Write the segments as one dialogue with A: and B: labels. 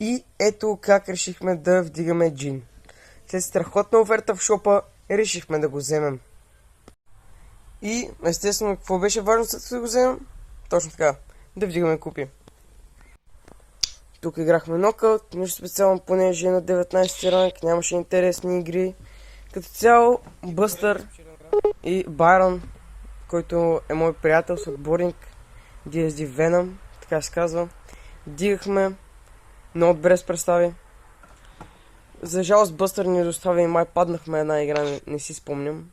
A: И ето как решихме да вдигаме джин. След страхотна оферта в шопа, решихме да го вземем. И естествено, какво беше важно след да го вземем? Точно така, да вдигаме купи. Тук играхме нокаут, нищо специално, понеже на 19 ранг нямаше интересни игри. Като цяло, Бъстър и Байрон, който е мой приятел, съотборник, DSD Venom, така се казва, дигахме, много добре се представи. За жалост Бъстър ни достави и май паднахме една игра, не си спомням.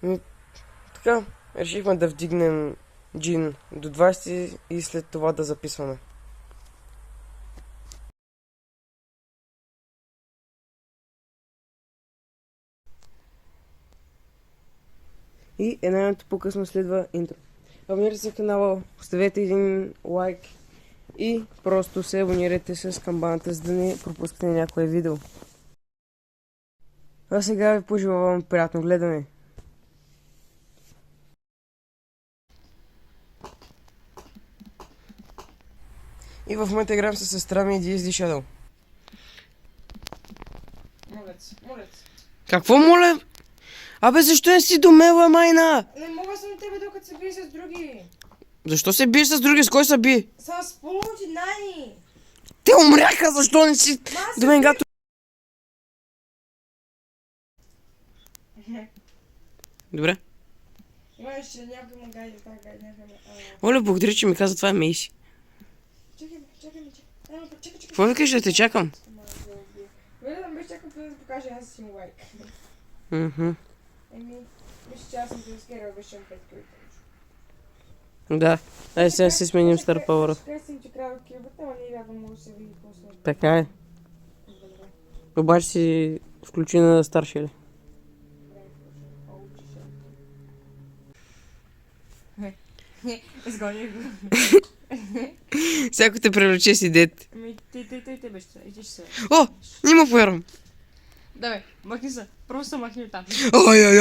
A: И, така, решихме да вдигнем джин до 20 и след това да записваме. И една минута по-късно следва интро. Абонирайте се в канала, оставете един лайк и просто се абонирайте с камбаната, за да не пропускате някое видео. А сега ви пожелавам приятно гледане. И в момента играем с сестра ми и DSD Shadow.
B: Молец.
A: Какво моля? Абе, защо не си домела, майна?
B: Не мога съм тебе, докато се бие с други.
A: Защо се биеш с други? С кой се би?
B: С полути Нани.
A: Те умряха, защо не си до мен гато? Добре.
B: Имаше някой му гайде, така някой.
A: Оля, благодаря, че ми каза, това е Мейси.
B: Чакай.
A: Какво да кажеш, да те чакам?
B: Вели да ме чакам, да покажа, аз си му лайк. Мисля, че аз съм те скерал, беше 5 километра.
A: Да. Ай, сега си сменим Star Power.
B: Скай съм, че крава килбата, ама не вярвам, може да се види после.
A: Така е. Обаче си включи на старши ли?
B: Изгоних го.
A: Всяко те привлече си дет.
B: Ти беше това, и ти ще се.
A: О, не му повярвам.
B: Давай, махни се. Просто махни оттам.
A: Ай.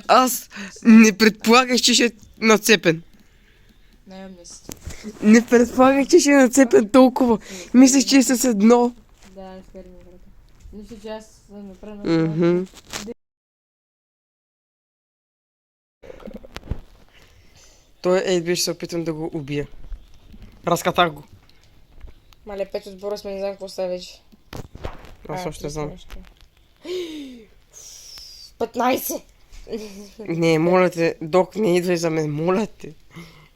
A: Аз не предполагах, че ще е нацепен.
B: Наемне си.
A: Не предполагах, че ще е нацепен толкова. Мислех, че е с едно.
B: Да, скери ми врата. Мисля, че аз съм направена.
A: Той беше се опитам да го убия. Разкатах го.
B: Мале, 5 отбора сме, не знам какво става вече.
A: Аз още знам.
B: 15!
A: Не, моля те, док, не идвай за мен, моля те.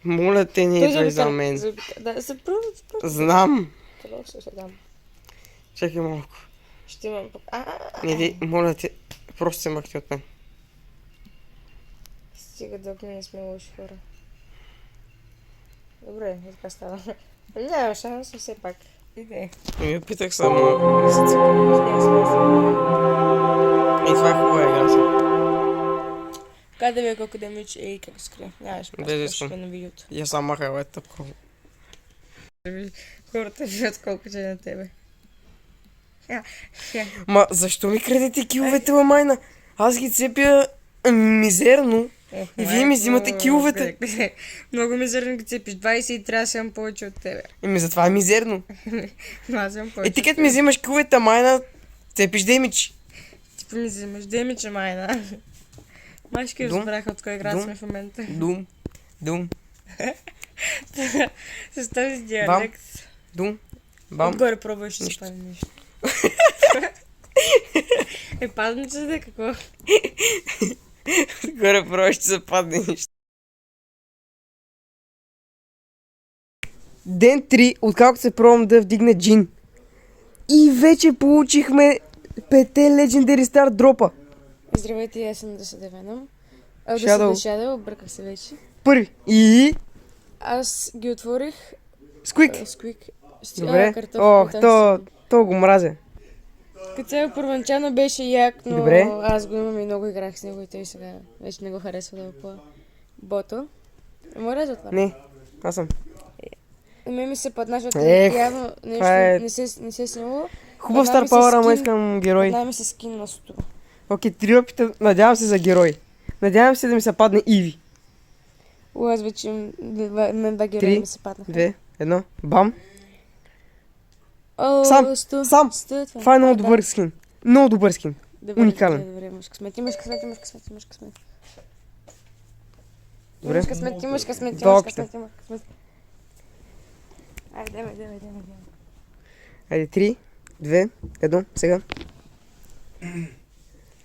A: Моля те, не идвай за мен.
B: Да, се просто.
A: Знам.
B: Просто се дам.
A: Чакай малко.
B: Ще имам...
A: Не, моля те, просто се махти от мен.
B: Стига, док, не сме лоши хора. Добре, и така става. Няма шанс, но все пак. Иде.
A: И ми питах само... И това е хубава игра са.
B: Как да видя колко демидж и как скрия. Нямаш просто ще на видеото.
A: Я сам махай, ето такова.
B: Хората виждат колко че е на тебе.
A: Ма, защо ми крадете киловете, майна? Аз ги цепя мизерно. И вие ми взимате киловете.
B: Много мизерно ги цепиш. 20 и трябва да съм повече от тебе.
A: Еми, затова е мизерно.
B: Но аз съм повече.
A: И ти като ми взимаш киловете, майна, цепиш демидж.
B: Ти ми взимаш демидж, майна. Машки разбраха от кой игра сме в момента.
A: Дум.
B: С този диалект.
A: Бам.
B: Отгоре пробваш, ще се падне нещо. Падне, че да какво?
A: Горе пробваш, ще се падне нещо. Ден 3, откакто се пробвам да вдигна джин. И вече получихме 5 Legendary Star дропа.
B: Здравейте, аз съм DSD Venom.
A: Shadow,
B: обърках се вече.
A: Първи. И...
B: Аз ги отворих.
A: Squeak. Добре.
B: Ох,
A: то го мразя.
B: Като цяло първоначално беше як, но
A: добре.
B: Аз го имам и много играх с него и той сега вече не го харесва да е по бото. Моля да отваря?
A: Не, аз съм.
B: Ми се падна, защото явно нещо не се е сняло.
A: Хубав Star Power, ама искам герой.
B: Падна ми се скин на Сутро.
A: Окей, 3 опита, надявам се за герой. Надявам се да ми се падне Иви.
B: Аз вече имам 2 герои ми се паднаха.
A: 2, Едно. Бам.
B: О,
A: Сам,
B: 100.
A: сам.
B: 100
A: Това е много
B: да.
A: добър скин. Много добър скин.
B: Добре,
A: Уникален.
B: Добре, имаш късмет, имаш късмет, имаш късмет, имаш късмет.
A: Добре.
B: Имаш късмет, имаш късмет,
A: Два
B: имаш
A: опита.
B: късмет, имаш късмет. Айде, давай.
A: Айде, 3, 2, 1, сега.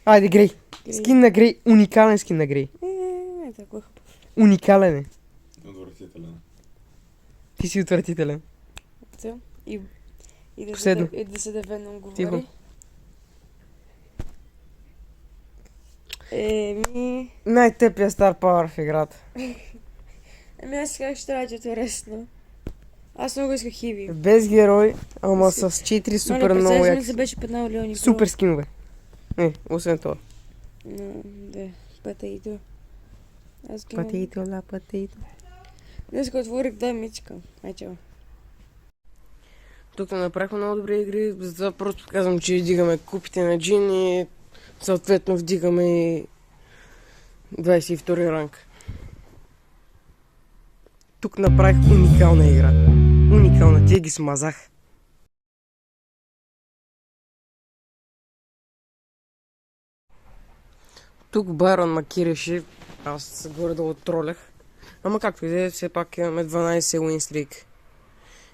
A: Айде, Грей.
B: Грей.
A: Скин на Грей. Уникален скин на Грей.
B: Не, толкова хубав.
A: Уникален е.
C: Отвратителен.
A: Ти си отвратителен.
B: Цел. И да
A: Последно.
B: се, да се да ведно говори.
A: Тихо. Най-тъпия Star Power в играта.
B: Ами аз как ще трябва, че е интересно. Аз много исках хиви.
A: Без герой, ама с 4 супер много
B: яки.
A: яки.
B: се беше 15 милиони.
A: Супер скинове. Освен това.
B: Да, патейто. Аз ги имам.
A: Патейто, ла, патейто.
B: Днес го отворих, дай мичка. Ай, чао.
A: Тук направихме много добри игри, затова просто казвам, че вдигаме купите на джин и съответно вдигаме и 22 ранг. Тук направих уникална игра. Уникална, тия ги смазах. Тук Байрон макираше, аз горе-долу тролях. Ама както и да е, все пак имаме 12 win streak.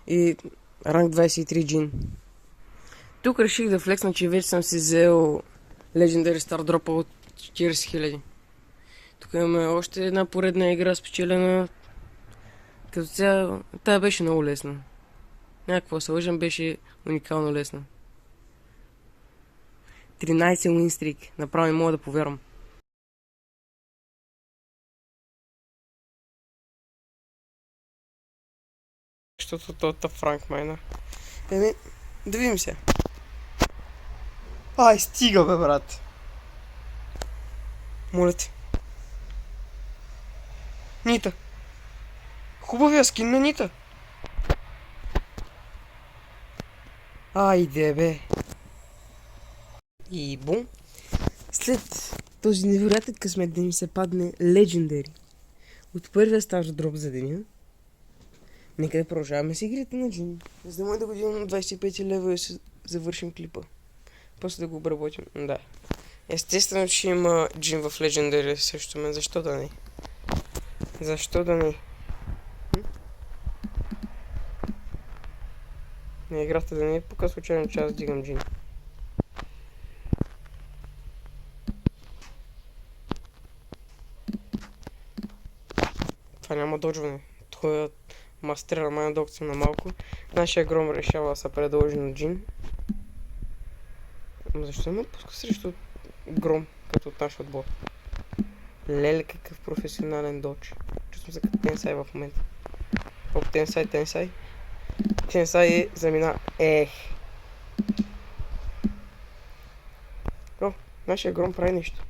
A: И ранг 23 джин. Тук реших да флексна, че вече съм си взел Legendary Star Drop от 40 000. Тук имаме още една поредна игра спечелена. Като цяло, тая беше много лесна. Някакво се лъжам, беше уникално лесна. 13 win streak. Направо не мога да повярвам. Защото тота Франк майна. Еми, да видим се. Ай, стига бе, брат. Моля те. Нита. Хубавия скин на Нита. Айде бе. И бум. След този невероятен късмет да ми се падне Legendary от първия стар дроп за деня, нека да продължаваме с игрите на джин. За да може да година на 25 лева и ще завършим клипа. После да го обработим. Да. Естествено, че има джин в Legendary също мен. Защо да не? Защо да не? Не, играта да не е пока случайно, че аз дигам джин. Това няма доджване. Това е мастерът майна докция на малко. Нашия гром решава да се предложи на джин. Ама защо има пуска срещу гром, като от наш отбор? Леле, какъв професионален додж. Чувствам се като Тенсай в момента. Оп, Тенсай. Тенсай замина. О, нашия гром прави нещо.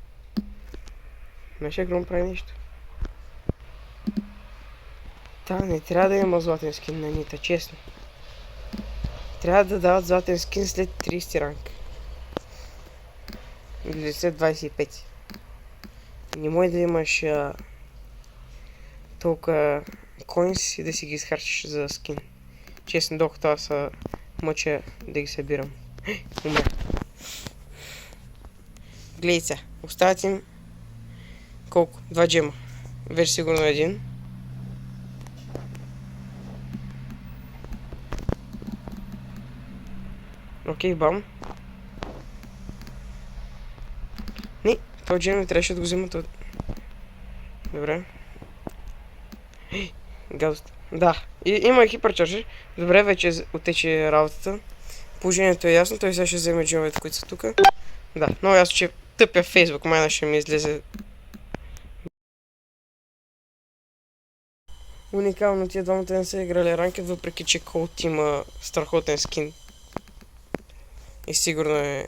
A: Та, не трябва да има златен скин на Нита, честно. Трябва да дават златен скин след 30 ранг. Или след 25. Не може да имаш толкова коинс и да си ги изхарчиш за скин. Честно, докато аз мъча да ги събирам. Умре. Гледай сега. Оставят им колко? 2 джема. Вече сигурно един. Окей, бам. Не, този джем не трябваше да го вземат от... Добре. Гадост. Да, има хиперчарджер. Добре, вече отече работата. Положението е ясно, той сега ще вземе джемовете, които са тук. Да, много ясно, че тъпя Фейсбук майна ще ми излезе. Уникално, тия двамата не са играли ранкет, въпреки че Колт има страхотен скин. И сигурно е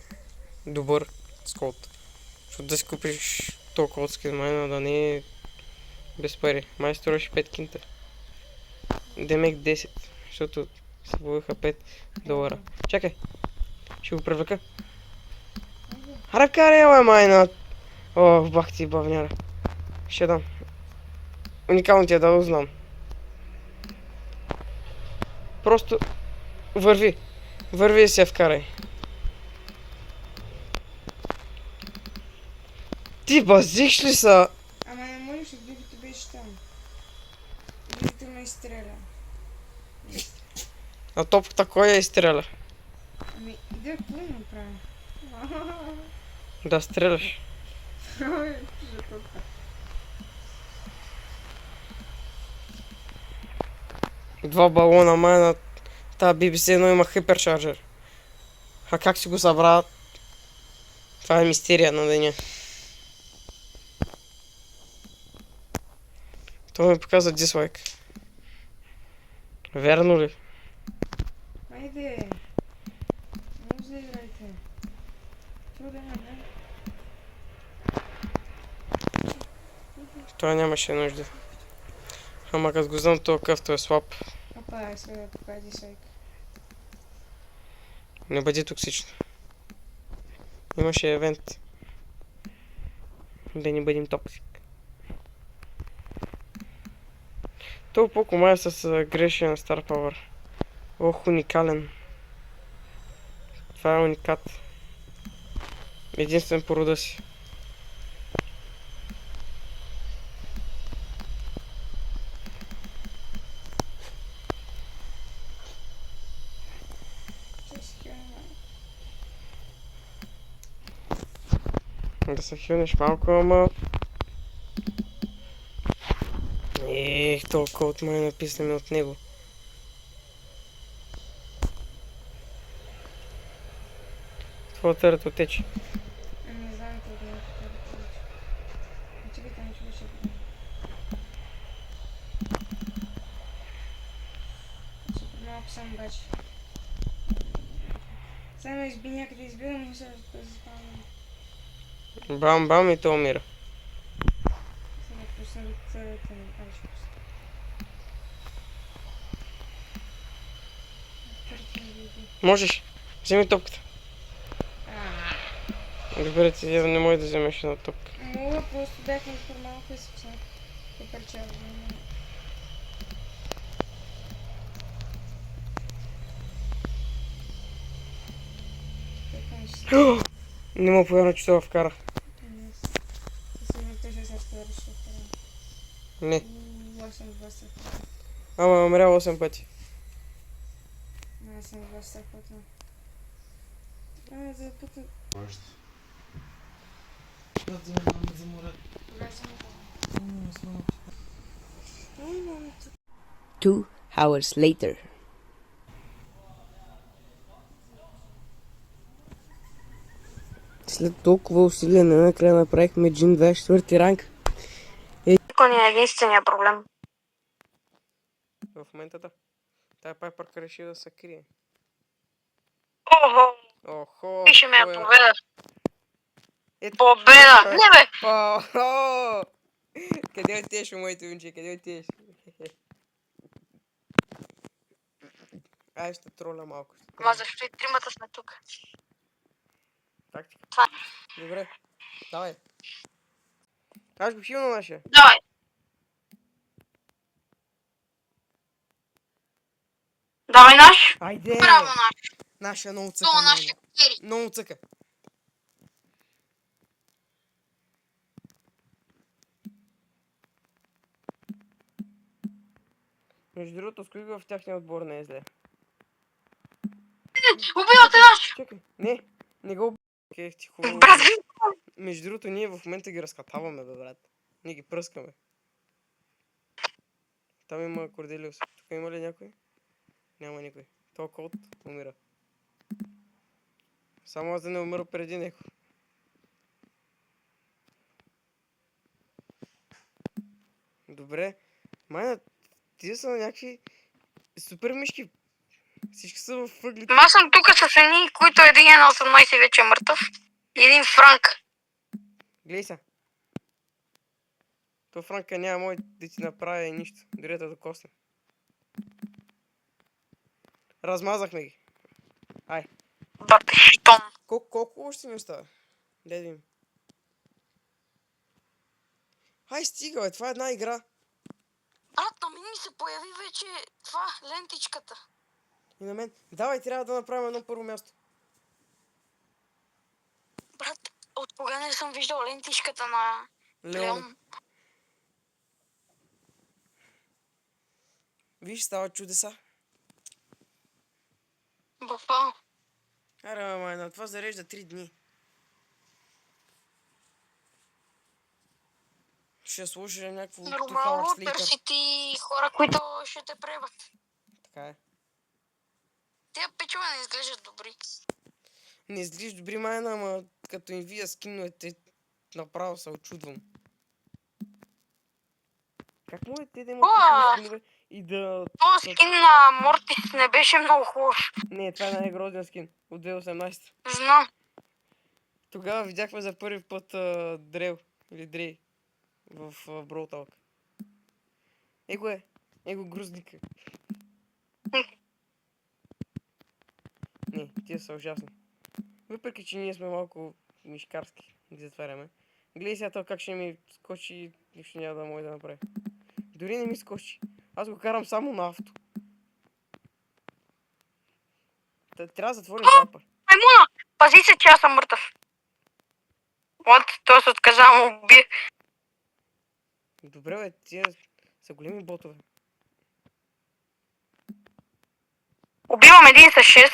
A: добър с Колт. Защото да си купиш толкова Колт скин майна, да не е без пари. Май струваше 5 кинта. Демек 10, защото се вложиха $5. Чакай, ще го привлека. Ръкаре, е майна! О, бах ти бавняра. Ще дам. Уникално ти е дал, знам. Просто върви. Върви и се вкарай. Ти базиш ли са?
B: Ама не можеш, от другото беше там. Другото ме изстреля.
A: А топката кой я изстреля?
B: Ами, да, какво да направя?
A: Да стреляш. Два балона майна. Та BBC едно има хиперчарджер. А как си го събра? Това е мистерия на деня. Това ми показа дислайк. Верно ли?
B: Айде! Много заиграйте. Труден е, не?
A: Това нямаше нужда. Ама като го знам това къвто е слаб.
B: Опа, сега покажи дисайк.
A: Не бъди токсичен. Имаше евент. Да не бъдем токсик. Това по май с грешен на Star Power. Ох, уникален. Това е уникат. Единствен по рода си. Да се хилнеш малко, ама... Ех, толкова от май написаме от него. Това търът отече.
B: Не знам какво да е. Чакайте, не чуваше. Супер малко съм обаче. Сега ме изби някъде, избирам, но сега да заспавам.
A: Бам-бам и то умира.
B: Сега пусна до царата ми. Ай, ще пусна. Търти ми биби.
A: Можеш. Вземи топката. Добре, ти не можеш да вземеш една топка.
B: Мога, просто бях на малко и се пуснах. Хиперчарджер.
A: Не мога повярвам, че това вкара. Не. Ама умря 8 пъти.
B: Аз съм 20 пъти. За пъти.
C: Можете. Да вземем за море.
A: Two hours later. След толкова усилия накрая направихме Джин 24 ранг.
B: Никой не е единствения проблем.
A: В момента да. Тая пайпърка реши да се крие.
B: Охо!
A: Охо!
B: Пише ме
A: кой е?
B: победа.
A: Ето,
B: Победа!
A: кой е?
B: Не бе!
A: Охо! Къде отидеш, моето юнче? Къде отидеш? Ай, ще троля малко.
B: Ма защо и тримата сме тук?
A: Тактика.
B: Това.
A: Добре. Давай. Аз го хилна нашия.
B: Давай! Давай наш!
A: Айде!
B: Браво наш!
A: Наша много цъка,
B: Това
A: майно.
B: нашия кери!
A: Много цъка. Между другото, с кои в тяхния отбор не е зле.
B: Убивате наш!
A: Чакай, не го окей, ти хубаво.
B: Брат,
A: Между другото, ние в момента ги разкатаваме, бе, брат. Ние ги пръскаме. Там има Корделиус. Тук има ли някой? Няма никой. То Колт умира. Само аз да не умра преди него. Добре. Майна, тия са някакви супер мишки. Всички са в въглите.
B: аз съм тук с едни, които един е на 18 вече е мъртъв. И един Франк.
A: Глей са. То Франка няма мой да ти направи нищо. Дори да докосне. Размазахме ги. Ай.
B: Бате шитон.
A: Колко още ни остава? Дай да видим. Ай, стига, бе, това е една игра.
B: Брат, на мен ми се появи вече това, лентичката.
A: И на мен. Давай, трябва да направим едно първо място.
C: Брат, от кога не съм виждал лентишката на
A: Леони.
C: Леон?
A: Виж, стават чудеса.
C: Баба.
A: Аре, майна, това зарежда 3 дни. Ще сложи някакво
C: Нормално,
A: тухало слитър.
C: търси ти хора, които ще те пребат.
A: Така е.
C: Тия печове не изглеждат добри.
A: Не изглежда добри, майна, ама като им вия скиновете, направо се очудвам. Как може те да имат такива скинове и да...
C: Този скин на Мортис не беше много хубав.
A: Не, това е най-грозният скин от 2018.
C: Знам.
A: Тогава видяхме за първи път Дрел или Дрей в Brawl Talk. Его е. Его грузника. Не, тия са ужасни. Въпреки, че ние сме малко мишкарски ги затваряме. Гледай сега това как ще ми скочи, нищо няма да може да направи. Дори не ми скочи. Аз го карам само на авто. Трябва да затворим капа.
C: Маймуна, пази се, че аз съм мъртъв. Вот, той се отказа му уби.
A: Добре, бе, тия са големи ботове.
C: Убивам един с 6.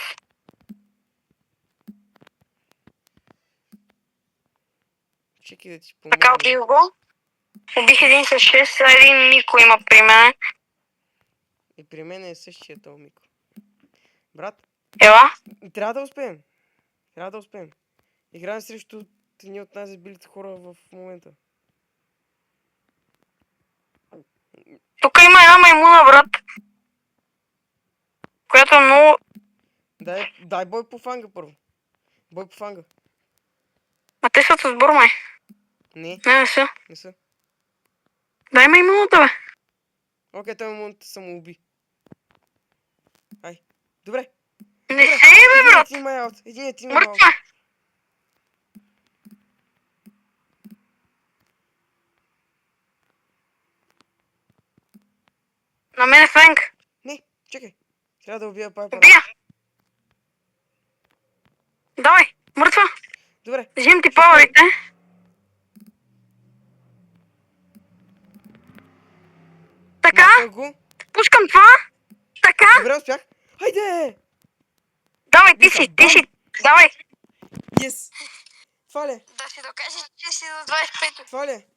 A: Чекай да ти
C: Така,
A: помогна.
C: убих го. Убих един с 6, а един Мико има при мен.
A: И при мен е същия този Мико. Брат,
C: Ела?
A: трябва да успеем. Трябва да успеем. Играем срещу едни от най-забилите хора в момента.
C: Тук има една маймуна, брат. Която е много...
A: Дай бой по фанга първо. Бой по фанга.
C: А те са с сбор, май.
A: Не,
C: Не са.
A: не са.
C: Дай маймуната, бе.
A: Окей, той момент се самоуби. Ай. Добре.
C: Не се, бе, брат.
A: Един ти има аут.
C: Мъртва. На мен е Френк.
A: Не, чакай. Трябва да убия Пайпер.
C: Убия. Давай, мъртва.
A: Добре.
C: Взимам ти пауърите. Така,
A: Махнах го.
C: пускам това. Така.
A: Добре, успях. Хайде!
C: Давай, ти си. Давай.
A: Yes! Това ли е?
C: Да си докажеш, че си до 25.
A: Това ли е?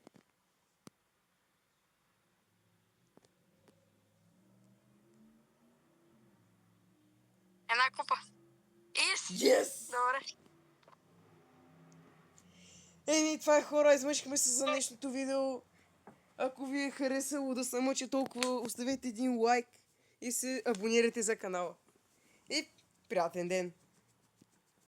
C: Една купа.
A: Yes!
C: Добре.
A: Еми, това е, хора, измъчихме се за днешното видео. Ако ви е харесало да се мъча толкова, оставете един лайк и се абонирайте за канала. И приятен ден!